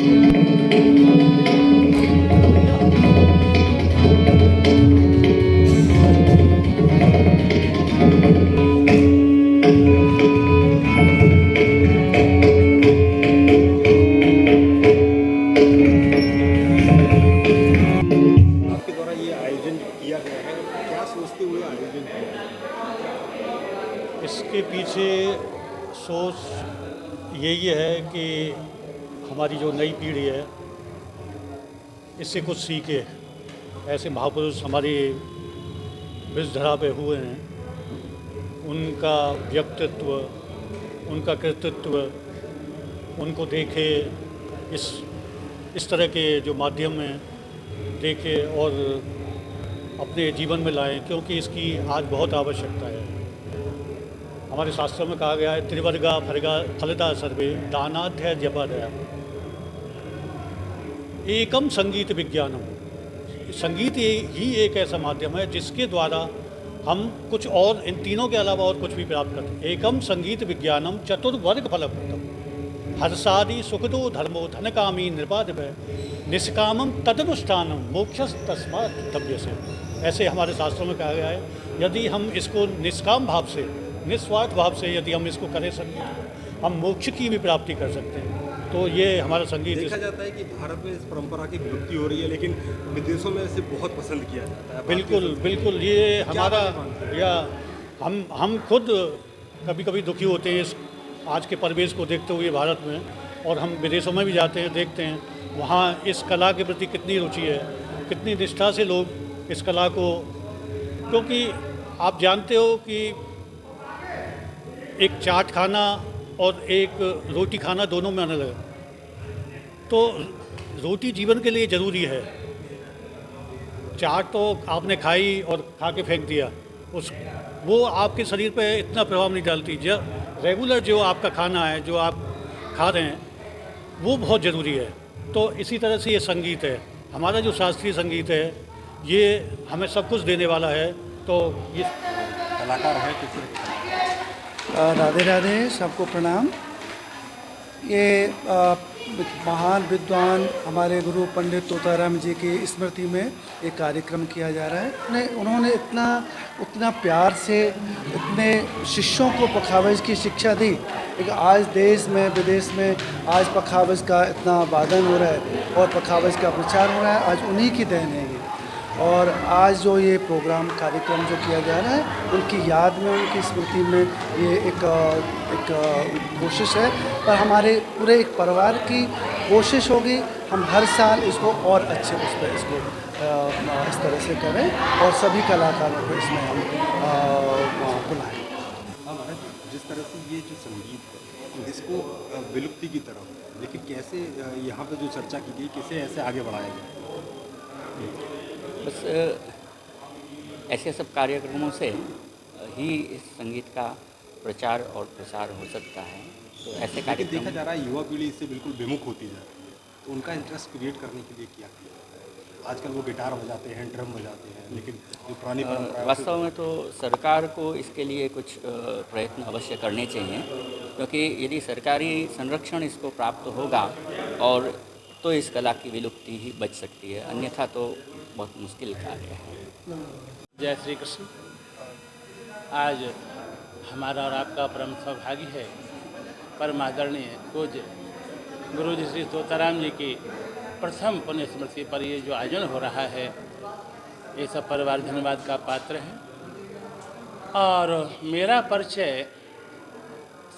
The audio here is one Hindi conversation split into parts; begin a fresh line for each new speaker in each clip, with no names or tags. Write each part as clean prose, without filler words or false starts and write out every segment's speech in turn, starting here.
आपके द्वारा ये आयोजन किया गया है, क्या सोचते हुए आयोजन किया है?
इसके पीछे सोच यही है कि हमारी जो नई पीढ़ी है इससे कुछ सीखे। ऐसे महापुरुष हमारी विषधरा पे हुए हैं, उनका व्यक्तित्व, उनका कृतित्व, उनको देखे, इस तरह के जो माध्यम हैं देखे और अपने जीवन में लाएं, क्योंकि इसकी आज बहुत आवश्यकता है। हमारे शास्त्रों में कहा गया है त्रिवर्गा फलदा सर्वे दानाध्याय जपादया एकम संगीत विज्ञानम। संगीत ही एक ऐसा माध्यम है जिसके द्वारा हम कुछ और, इन तीनों के अलावा और कुछ भी प्राप्त करते हैं। एकम संगीत विज्ञानम चतुर्वर्ग फलप्रदम हर्षादि सुखदो धर्मो धनकामी निर्बाधभय निष्कामम तदनुष्ठानम मोक्षस तस्मात् तव्यसे। ऐसे हमारे शास्त्रों में कहा गया है। यदि हम इसको निष्काम भाव से, निस्वार्थ भाव से यदि हम इसको करें संगीत, हम मोक्ष की भी प्राप्ति कर सकते हैं। तो ये हमारा संगीत।
देखा जाता है कि भारत में इस परंपरा की विलुप्ति हो रही है, लेकिन विदेशों में इसे बहुत पसंद किया जाता है।
बिल्कुल बिल्कुल, ये हमारा, या हम खुद कभी कभी दुखी होते हैं इस आज के परिवेश को देखते हुए भारत में, और हम विदेशों में भी जाते हैं, देखते हैं वहाँ इस कला के प्रति कितनी रुचि है, कितनी निष्ठा से लोग इस कला को, क्योंकि आप जानते हो कि एक चाट खाना और एक रोटी खाना दोनों में अलग है। तो रोटी जीवन के लिए ज़रूरी है। चाट तो आपने खाई और खा के फेंक दिया, वो आपके शरीर पे इतना प्रभाव नहीं डालती। रेगुलर जो आपका खाना है, जो आप खा रहे हैं, वो बहुत ज़रूरी है। तो इसी तरह से ये संगीत है, हमारा जो शास्त्रीय संगीत है, ये हमें सब कुछ देने वाला है। तो ये
कलाकार है किसी।
राधे राधे, सबको प्रणाम। ये महान विद्वान हमारे गुरु पंडित तोताराम जी की स्मृति में एक कार्यक्रम किया जा रहा है। उन्होंने उतना प्यार से इतने शिष्यों को पखावज की शिक्षा दी कि आज देश में विदेश में आज पखावज का इतना वादन हो रहा है और पखावज का प्रचार हो रहा है। आज उन्हीं की देन है ये। और आज जो ये प्रोग्राम कार्यक्रम जो किया जा रहा है, उनकी याद में, उनकी स्मृति में ये एक कोशिश है। पर हमारे पूरे एक परिवार की कोशिश होगी, हम हर साल इसको और अच्छे उस पर इसको इस तरह से करें और सभी कलाकारों को इसमें हम बुलाएं।
जिस तरह से ये जो संगीत है इसको विलुप्ति की तरफ, लेकिन कैसे यहाँ पे जो चर्चा की गई, कैसे ऐसे आगे बढ़ाया गया?
बस ऐसे सब कार्यक्रमों से ही इस संगीत का प्रचार और प्रसार हो सकता है। तो ऐसे कार्यक्रम
देखा जा रहा है युवा पीढ़ी इससे बिल्कुल विमुख होती जा रही है, तो उनका इंटरेस्ट क्रिएट करने के लिए क्या किया? आजकल वो गिटार बजाते हैं, ड्रम बजाते हैं, लेकिन जो पुरानी परंपरा,
वास्तव में तो सरकार को इसके लिए कुछ प्रयत्न अवश्य करने चाहिए, क्योंकि यदि सरकारी संरक्षण इसको प्राप्त होगा और तो इस कला की विलुप्ति ही बच सकती है, अन्यथा तो बहुत मुश्किल कार्य है।
जय श्री कृष्ण। आज हमारा और आपका परम सौभाग्य है, परम आदरणीय पूज्य गुरु जी श्री तोताराम जी की प्रथम पुण्य स्मृति पर ये जो आयोजन हो रहा है, ये सब परिवार धन्यवाद का पात्र है। और मेरा परिचय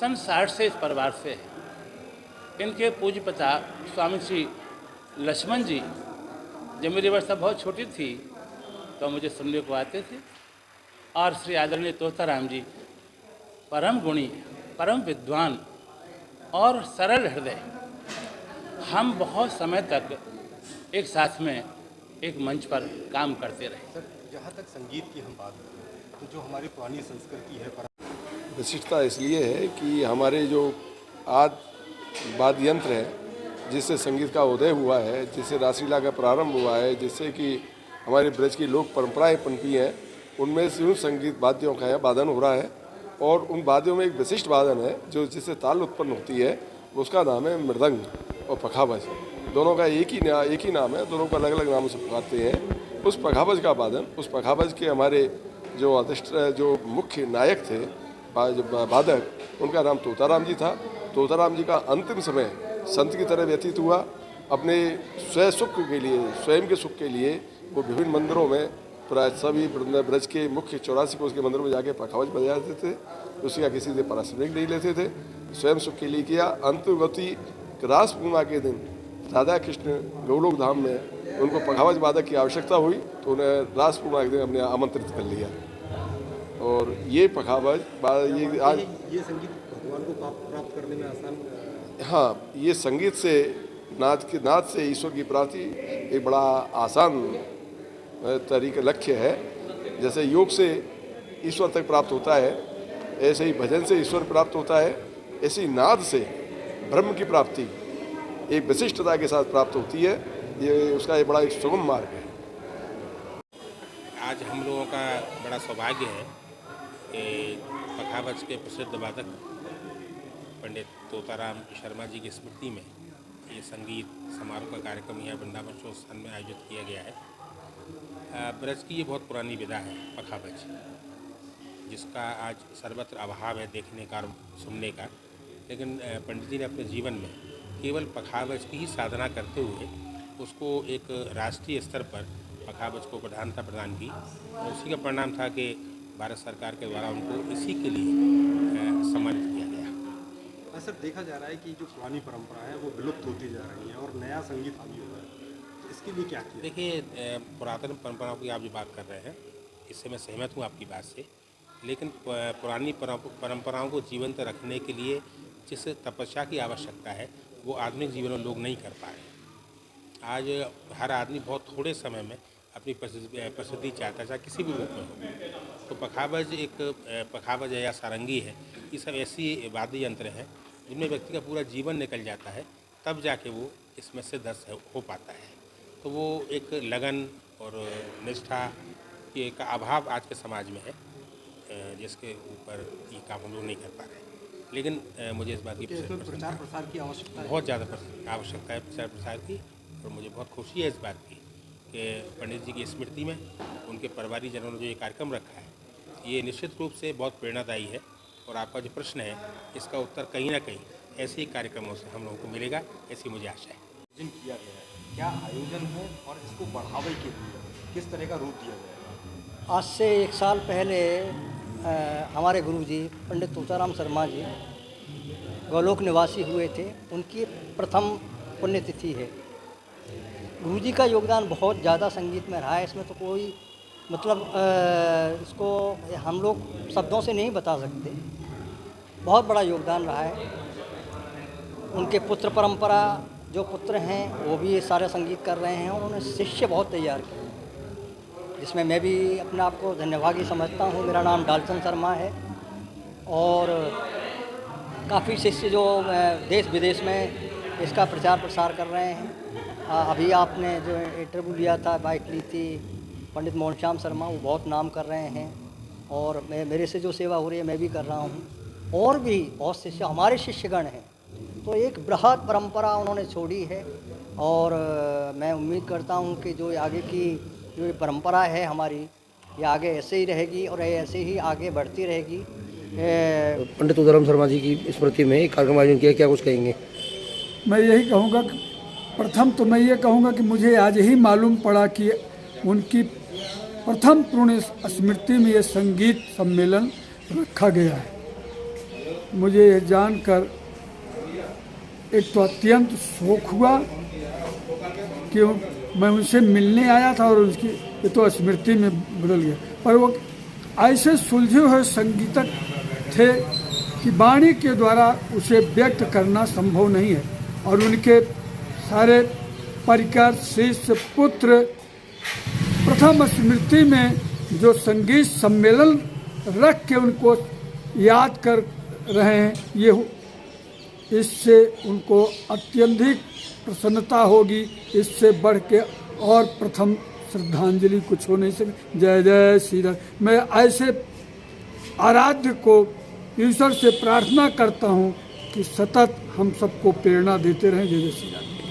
सन 60 से इस परिवार से है। इनके पूज्य पिता स्वामी श्री लक्ष्मण जी, जब मेरी अवस्था बहुत छोटी थी तो मुझे सुनने को आते थे, और श्री आदरणीय तोताराम जी परम गुणी, परम विद्वान और सरल हृदय, हम बहुत समय तक एक साथ में एक मंच पर काम करते रहे।
सर, जहाँ तक संगीत की हम बात करें तो जो हमारी पुरानी संस्कृति है,
विशिष्टता इसलिए है कि हमारे जो आज वाद्य यंत्र है जिससे संगीत का उदय हुआ है, जिससे रासलीला का प्रारंभ हुआ है, जिससे कि हमारे ब्रज की लोक परंपराएं पनपी हैं, उनमें से उन संगीत वाद्यों का वादन हो रहा है। और उन वाद्यों में एक विशिष्ट वादन है जो जिससे ताल उत्पन्न होती है, उसका नाम है मृदंग। और पखावज, दोनों का एक ही नाम है, दोनों को अलग अलग नामों से पुकारते हैं। उस पखावज का वादन, उस पखावज के हमारे जो मुख्य नायक थे वादक, उनका नाम तोताराम जी था। तोताराम जी का अंतिम समय संत की तरह व्यतीत हुआ। अपने स्वयं के सुख के लिए वो विभिन्न मंदिरों में, प्राय सभी ब्रज के मुख्य 84 कोष के मंदिरों में जाके पखावज बजाते थे। उसका किसी से पारिश्रमिक नहीं लेते थे, स्वयं सुख के लिए किया। अंतर्गति रास पूर्णिमा के दिन राधा कृष्ण गौलोक धाम में उनको पखावज वादक की आवश्यकता हुई, तो उन्हें रास पूर्णिमा के दिन हमने आमंत्रित कर लिया। और ये पखावज
ये संगीत भगवान को प्राप्त करने में आसान,
हाँ, ये संगीत से नाद से ईश्वर की प्राप्ति एक बड़ा आसान तरीका लक्ष्य है। जैसे योग से ईश्वर तक प्राप्त होता है, ऐसे ही भजन से ईश्वर प्राप्त होता है, ऐसी नाद से ब्रह्म की प्राप्ति एक विशिष्टता के साथ प्राप्त होती है। ये उसका एक बड़ा सुगम मार्ग है।
आज हम लोगों का बड़ा सौभाग्य है कि पखावज के प्रसिद्ध वादक पंडित तोताराम शर्मा जी की स्मृति में ये संगीत समारोह का कार्यक्रम यहाँ वृंदावन शोध स्थान में आयोजित किया गया है। ब्रज की ये बहुत पुरानी विधा है पखावज, जिसका आज सर्वत्र अभाव है देखने का और सुनने का। लेकिन पंडित जी ने अपने जीवन में केवल पखावज की ही साधना करते हुए उसको एक राष्ट्रीय स्तर पर पखावज को प्रधानता प्रदान की, और उसी का परिणाम था कि भारत सरकार के द्वारा उनको इसी के लिए सम्मानित किया गया।
सर, देखा जा रहा है कि जो पुरानी परंपरा है वो विलुप्त होती जा रही है और नया संगीत हावी हो रहा है, तो इसके लिए क्या किया?
देखिए, पुरातन परंपराओं की आप जो बात कर रहे हैं, इससे मैं सहमत हूँ आपकी बात से। लेकिन पुरानी परंपराओं को जीवंत रखने के लिए जिस तपस्या की आवश्यकता है वो आधुनिक जीवन में लोग नहीं कर पा रहे। आज हर आदमी बहुत थोड़े समय में अपनी प्रसिद्धि चाहता है, चाहे किसी भी रूप में हो। तो पखावज है या सारंगी है, ये सब ऐसी वाद्य यंत्र हैं जिनमें व्यक्ति का पूरा जीवन निकल जाता है, तब जाके वो इसमें से दस हो पाता है। तो वो एक लगन और निष्ठा का अभाव आज के समाज में है, जिसके ऊपर ये काम हम लोग नहीं कर पा रहे। लेकिन मुझे इस बात की
प्रचार प्रसार की आवश्यकता है,
बहुत ज़्यादा आवश्यकता है प्रचार प्रसार की। और मुझे बहुत खुशी है इस बात की कि पंडित जी की स्मृति में उनके परिवारी जनों ने जो ये कार्यक्रम रखा है, ये निश्चित रूप से बहुत प्रेरणादायी है। और आपका जो प्रश्न है, इसका उत्तर कहीं ना कहीं ऐसे ही कार्यक्रमों से हम लोगों को मिलेगा, ऐसी मुझे आशा है।
आयोजन किया गया है, क्या आयोजन है और इसको बढ़ावे के लिए किस तरह का रूप दिया गया है?
आज से 1 साल पहले हमारे गुरुजी पंडित तोताराम शर्मा जी गोलोक निवासी हुए थे, उनकी प्रथम पुण्यतिथि है। गुरुजी का योगदान बहुत ज़्यादा संगीत में रहा है, इसमें तो कोई मतलब इसको हम लोग शब्दों से नहीं बता सकते। बहुत बड़ा योगदान रहा है। उनके पुत्र परंपरा जो पुत्र हैं वो भी ये सारे संगीत कर रहे हैं। उन्होंने शिष्य बहुत तैयार किए, जिसमें मैं भी अपने आप को धन्यवादी समझता हूँ। मेरा नाम डालचंद शर्मा है और काफ़ी शिष्य जो देश विदेश में इसका प्रचार प्रसार कर रहे हैं। अभी आपने जो इंटरव्यू लिया था, बाइट ली थी पंडित मोहन श्याम शर्मा, वो बहुत नाम कर रहे हैं। और मेरे से जो सेवा हो रही है मैं भी कर रहा हूँ, और भी बहुत शिष्य हमारे शिष्यगण हैं। तो एक बृहद परंपरा उन्होंने छोड़ी है और मैं उम्मीद करता हूँ कि जो आगे की जो ये परंपरा है हमारी, ये आगे ऐसे ही रहेगी और ऐसे ही आगे बढ़ती रहेगी।
पंडित तोताराम शर्मा जी की स्मृति में कार्यक्रम आयोजन किया, क्या कुछ कहेंगे?
मैं यही कहूँगा, प्रथम तो मैं ये कहूँगा कि मुझे आज ही मालूम पड़ा कि उनकी प्रथम पुण्य स्मृति में ये संगीत सम्मेलन रखा गया है। मुझे यह जानकर एक तो अत्यंत शौक हुआ कि मैं उनसे मिलने आया था और उसकी ये तो स्मृति में बदल गया। पर वो ऐसे सुलझे हुए संगीतक थे कि वाणी के द्वारा उसे व्यक्त करना संभव नहीं है। और उनके सारे परिकर शिष्य पुत्र प्रथम स्मृति में जो संगीत सम्मेलन रख के उनको याद कर रहे हैं, ये इससे उनको अत्यधिक प्रसन्नता होगी। इससे बढ़ के और प्रथम श्रद्धांजलि कुछ हो नहीं सके। जय जय श्री राम। मैं ऐसे आराध्य को ईश्वर से प्रार्थना करता हूँ कि सतत हम सबको प्रेरणा देते रहें। जय जय श्री राम।